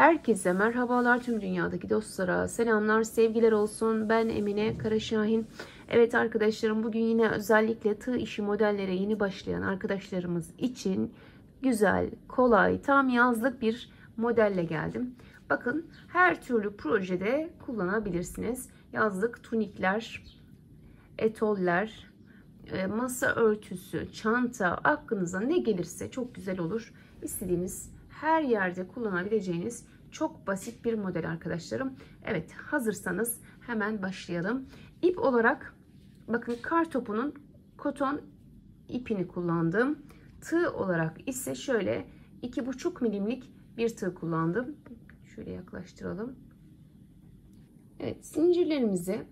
Herkese merhabalar, tüm dünyadaki dostlara selamlar, sevgiler olsun. Ben Emine Karaşahin. Evet arkadaşlarım, bugün yine özellikle tığ işi modellere yeni başlayan arkadaşlarımız için güzel, kolay, tam yazlık bir modelle geldim. Bakın, her türlü projede kullanabilirsiniz. Yazlık tunikler, etoller, masa örtüsü, çanta, aklınıza ne gelirse çok güzel olur. İstediğiniz her yerde kullanabileceğiniz çok basit bir model arkadaşlarım. Evet, hazırsanız hemen başlayalım. İp olarak bakın, kar topunun koton ipini kullandım. Tığ olarak ise şöyle 2,5 milimlik bir tığ kullandım. Şöyle yaklaştıralım. Evet, zincirlerimizi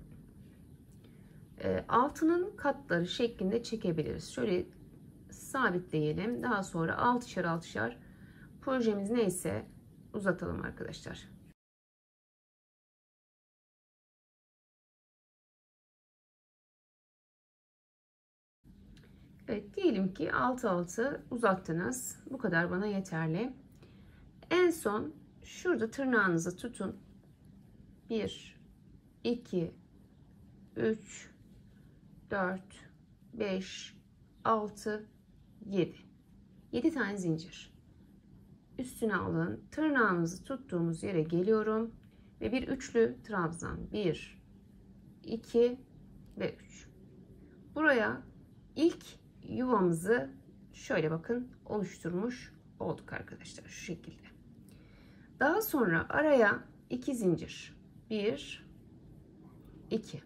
altının katları şeklinde çekebiliriz. Şöyle sabitleyelim. Daha sonra altışar altışar projemiz neyse uzatalım arkadaşlar. Evet, diyelim ki 6 uzattınız. Bu kadar bana yeterli. En son şurada tırnağınızı tutun. 1, 2, 3, 4, 5, 6, 7. 7 tane zincir. Üstüne alın. Tırnağımızı tuttuğumuz yere geliyorum. Ve bir üçlü trabzan. 1, 2 ve 3. Buraya ilk yuvamızı şöyle bakın oluşturmuş olduk arkadaşlar. Şu şekilde. Daha sonra araya 2 zincir. 1, 2.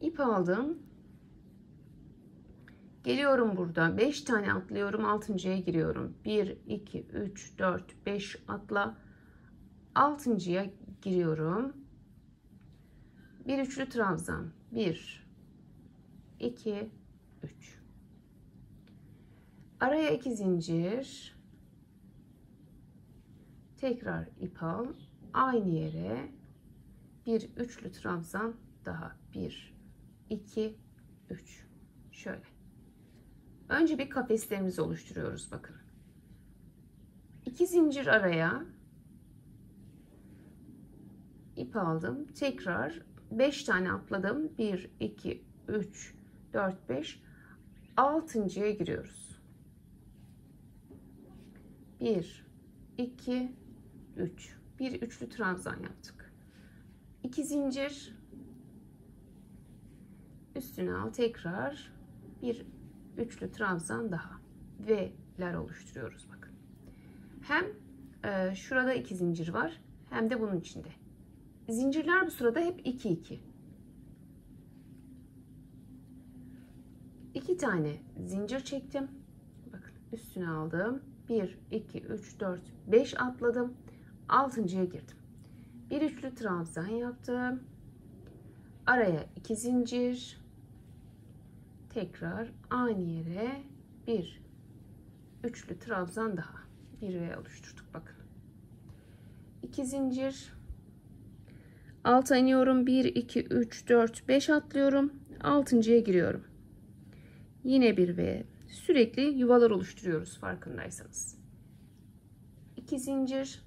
İp aldım. Geliyorum burada. 5 tane atlıyorum. 6.'ya giriyorum. 1, 2, 3, 4, 5 atla. 6.'ya giriyorum. Bir üçlü trabzan. 1, 2, 3. Araya 2 zincir. Tekrar ip al. Aynı yere bir üçlü trabzan daha. 1, 2, 3. Şöyle. Önce bir kafeslerimizi oluşturuyoruz bakın. 2 zincir araya ip aldım. Tekrar 5 tane atladım. 1, 2, 3, 4, 5. 6.'ya giriyoruz. 1, 2, 3. Bir üçlü trabzan yaptık. 2 zincir. Üstüne al. Tekrar bir üçlü trabzan daha. V'ler oluşturuyoruz bakın. Hem şurada 2 zincir var. Hem de bunun içinde. Zincirler bu sırada hep 2, 2. 2 tane zincir çektim. Bakın üstüne aldım. 1, 2, 3, 4, 5 atladım. 6.'ya girdim. Bir üçlü trabzan yaptım. Araya 2 zincir. Tekrar aynı yere bir üçlü trabzan daha. Bir V oluşturduk bakın. 2 zincir. Alta iniyorum. 1, 2, 3, 4, 5 atlıyorum. 6.'ya giriyorum. Yine bir V. Sürekli yuvalar oluşturuyoruz farkındaysanız. 2 zincir.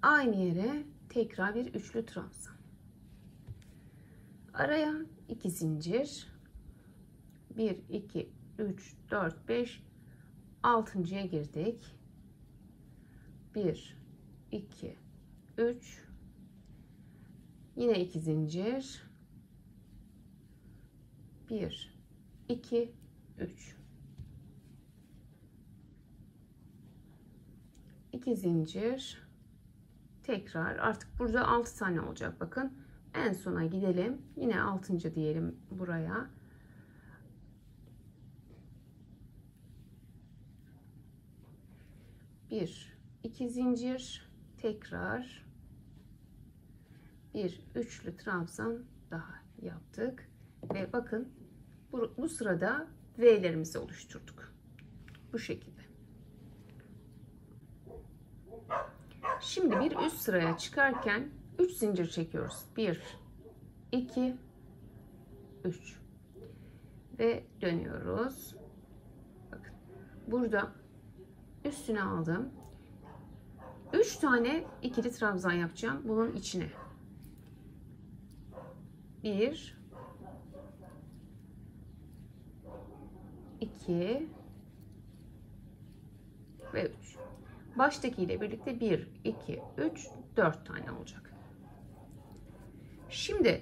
Aynı yere tekrar bir üçlü trabzan. Araya 2 zincir. 1, 2, 3, 4, 5. 6.'ya girdik. 1, 2, 3. Yine 2 zincir. 1, 2, 3. 2 zincir. Tekrar artık burada 6 tane olacak bakın. En sona gidelim. Yine 6. diyelim buraya. Bir, 2 zincir. Tekrar bir üçlü trabzan daha yaptık. Ve bakın bu sırada V'lerimizi oluşturduk. Bu şekilde. Şimdi bir üst sıraya çıkarken 3 zincir çekiyoruz. 1, 2, 3 ve dönüyoruz. Bakın burada Üstüne aldım. 3 tane ikili trabzan yapacağım bunun içine. 1 2 ve 3. Baştaki ile birlikte 1 2 3 4 tane olacak. Şimdi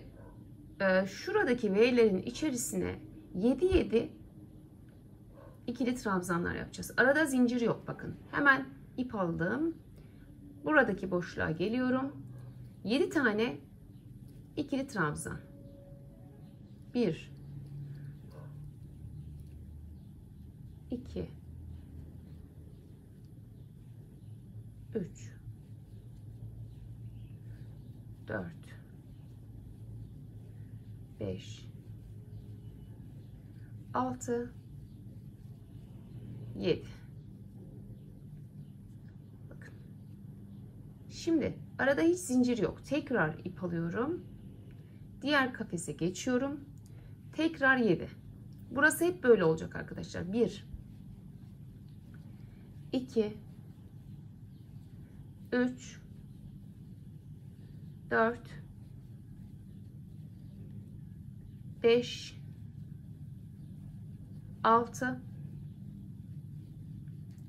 şuradaki V'lerin içerisine 7 ikili trabzanlar yapacağız. Arada zincir yok bakın. Hemen ip aldım. Buradaki boşluğa geliyorum. 7 tane ikili trabzan. 1 2 3 4 5 6 7. Bakın. Şimdi arada hiç zincir yok. Tekrar ip alıyorum. Diğer kafese geçiyorum. Tekrar 7. Burası hep böyle olacak arkadaşlar. 1 2 3 4 5 6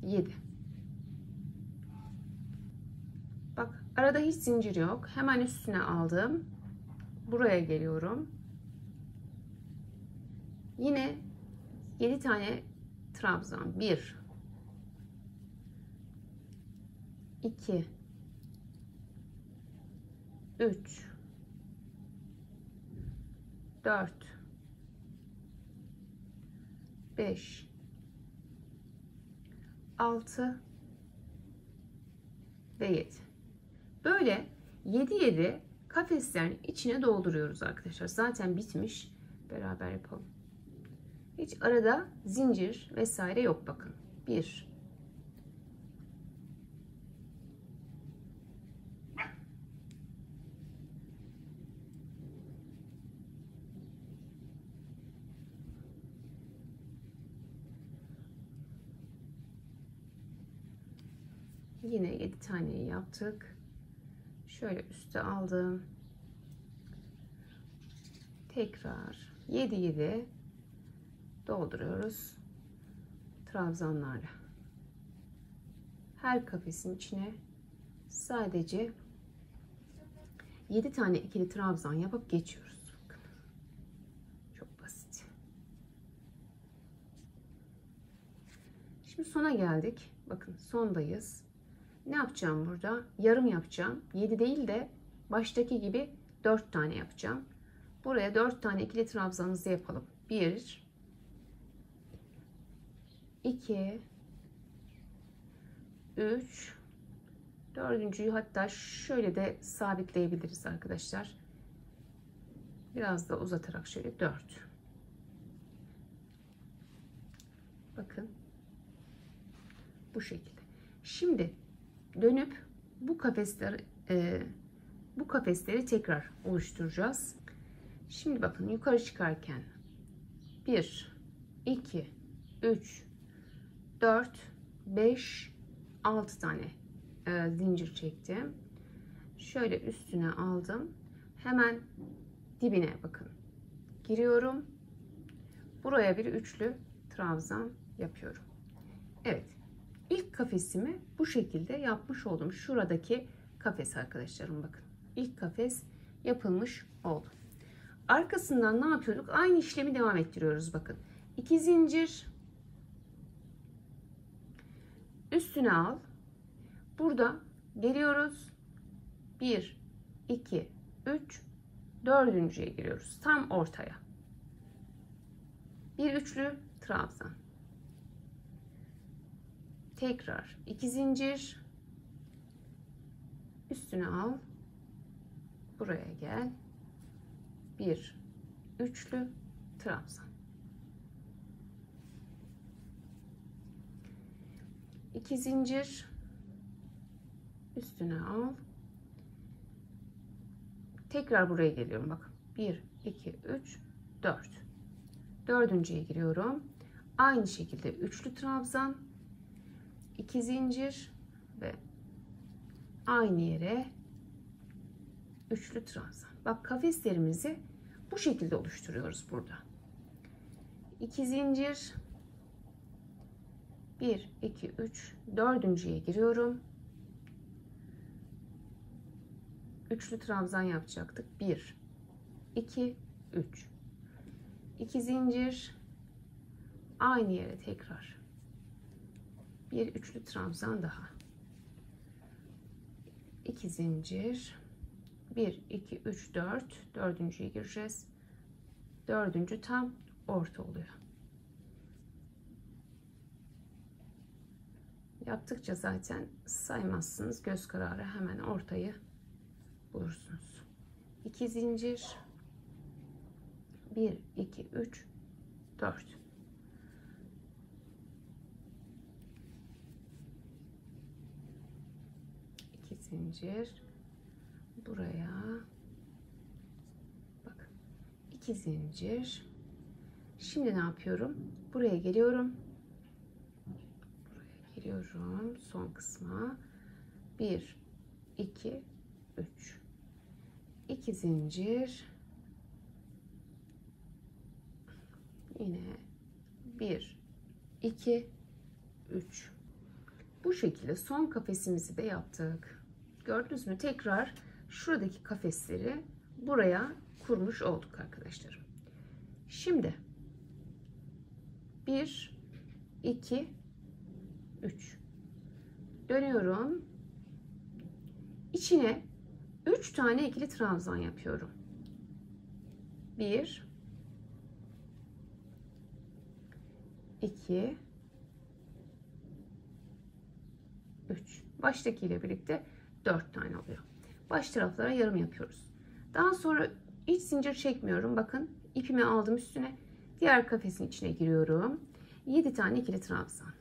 7. Bak arada hiç zincir yok. Hemen üstüne aldım. Buraya geliyorum. Yine 7 tane trabzan. 1 2 3 4 5 6 ve 7. Böyle 7 kafeslerin içine dolduruyoruz arkadaşlar. Zaten bitmiş. Beraber yapalım. Hiç arada zincir vesaire yok bakın. 1 Yine 7 taneyi yaptık. Şöyle üste aldım. Tekrar 7 dolduruyoruz trabzanlarla. Her kafesin içine sadece 7 tane ikili trabzan yapıp geçiyoruz. Bakın. Çok basit. Şimdi sona geldik. Bakın sondayız. Ne yapacağım burada? Yarım yapacağım. 7 değil de baştaki gibi 4 tane yapacağım. Buraya 4 tane ikili trabzanımızı yapalım. 1 2 3 dördüncüyü hatta şöyle de sabitleyebiliriz arkadaşlar. Biraz da uzatarak şöyle 4. Bakın. Bu şekilde. Şimdi dönüp bu kafesleri tekrar oluşturacağız. Şimdi bakın yukarı çıkarken 1 2 3 4 5 6 tane zincir çektim. Şöyle üstüne aldım. Hemen dibine bakın. Giriyorum. Buraya bir üçlü trabzan yapıyorum. Evet. İlk kafesimi bu şekilde yapmış oldum. Şuradaki kafes arkadaşlarım bakın. İlk kafes yapılmış oldu. Arkasından ne yapıyorduk? Aynı işlemi devam ettiriyoruz bakın. 2 zincir üstüne al. Burada geliyoruz. 1 2 3 dördüncüye giriyoruz. Tam ortaya. Bir üçlü trabzan. Tekrar 2 zincir üstüne al. Buraya gel. Bir üçlü trabzan. 2 zincir üstüne al. Tekrar buraya geliyorum. Bakın 1 2 3 4. Dördüncüye giriyorum. Aynı şekilde üçlü trabzan. 2 zincir ve aynı yere üçlü trabzan. Bak, kafeslerimizi bu şekilde oluşturuyoruz burada. 2 zincir, 1 2 3, dördüncüye giriyorum. Üçlü trabzan yapacaktık. 1 2 3, 2 zincir, aynı yere tekrar bir üçlü trabzan daha, 2 zincir, 1 2 3 4, dördüncüye gireceğiz. Dördüncü tam orta oluyor. Yaptıkça zaten saymazsınız, göz kararı hemen ortayı bulursunuz. 2 zincir, 1 2 3 4, 2 zincir, buraya bak, 2 zincir. Şimdi ne yapıyorum? Buraya geliyorum. Buraya giriyorum son kısma. 1 2 3, 2 zincir, yine 1 2 3. Bu şekilde son kafesimizi de yaptık. Gördünüz mü? Tekrar şuradaki kafesleri buraya kurmuş olduk arkadaşlarım. Şimdi 1 2 3 dönüyorum. İçine 3 tane ikili trabzan yapıyorum. 1 2 3. Baştakiyle birlikte 4 tane oluyor. Baş taraflara yarım yapıyoruz. Daha sonra hiç zincir çekmiyorum. Bakın, ipimi aldım üstüne. Diğer kafesin içine giriyorum. 7 tane ikili trabzan.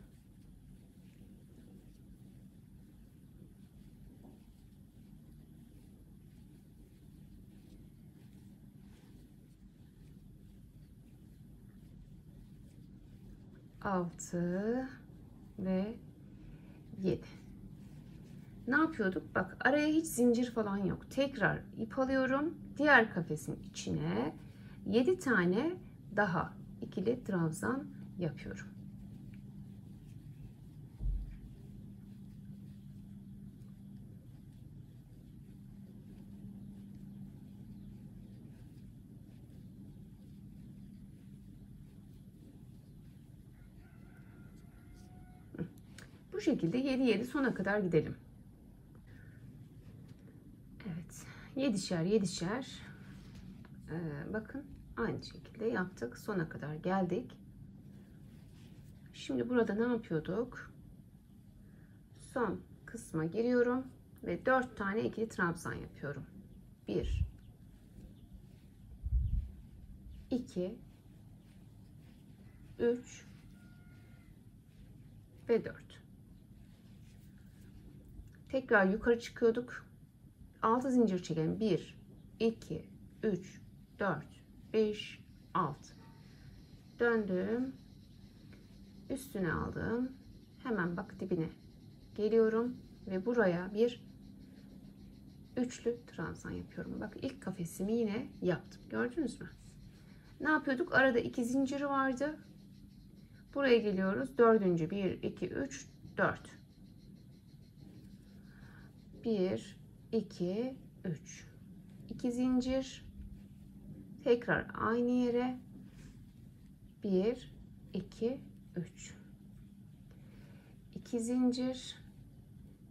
Altı ve 7. Ne yapıyorduk? Bak, araya hiç zincir falan yok. Tekrar ip alıyorum. Diğer kafesin içine 7 tane daha ikili trabzan yapıyorum. Bu şekilde 7 sona kadar gidelim. Evet, 7'şer bakın, aynı şekilde yaptık, sona kadar geldik. Şimdi burada ne yapıyorduk? Son kısma giriyorum ve 4 tane ikili trabzan yapıyorum. 1 2 3 ve 4. Tekrar yukarı çıkıyorduk. 6 zincir çekelim. 1 2 3 4 5 6. Döndüm. Üstüne aldım. Hemen bak, dibine geliyorum ve buraya bir üçlü trabzan yapıyorum. Bak, ilk kafesimi yine yaptım. Gördünüz mü? Ne yapıyorduk? Arada 2 zinciri vardı. Buraya geliyoruz. Dördüncü, 1 2 3 4. 1 2 3, 2 zincir, tekrar aynı yere 1 2 3, 2 zincir,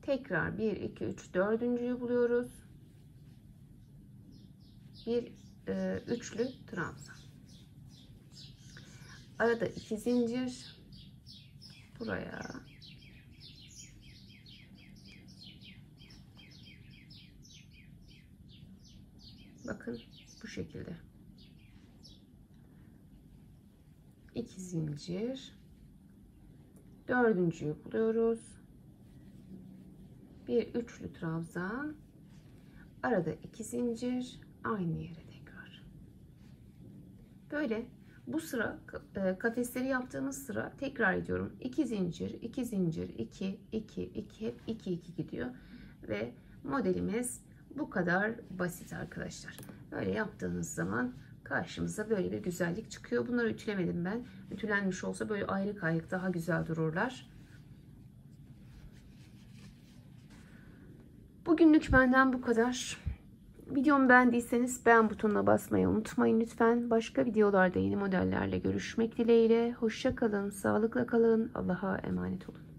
tekrar 1 2 3, dördüncüyü buluyoruz. Bir üçlü trabzan, arada 2 zincir, buraya bakın, bu şekilde 2 zincir, dördüncüyü buluyoruz. Bir üçlü trabzan, arada 2 zincir, aynı yere tekrar. Böyle Bu sıra kafesleri yaptığımız sıra, tekrar ediyorum, 2 zincir 2 zincir 2 2 2 2 2 gidiyor ve modelimiz bu kadar basit arkadaşlar. Böyle yaptığınız zaman karşımıza böyle bir güzellik çıkıyor. Bunları ütülemedim ben. Ütülenmiş olsa böyle ayrı ayrı daha güzel dururlar. Bugünlük benden bu kadar. Videomu beğendiyseniz beğen butonuna basmayı unutmayın lütfen. Başka videolarda yeni modellerle görüşmek dileğiyle. Hoşça kalın, sağlıkla kalın. Allah'a emanet olun.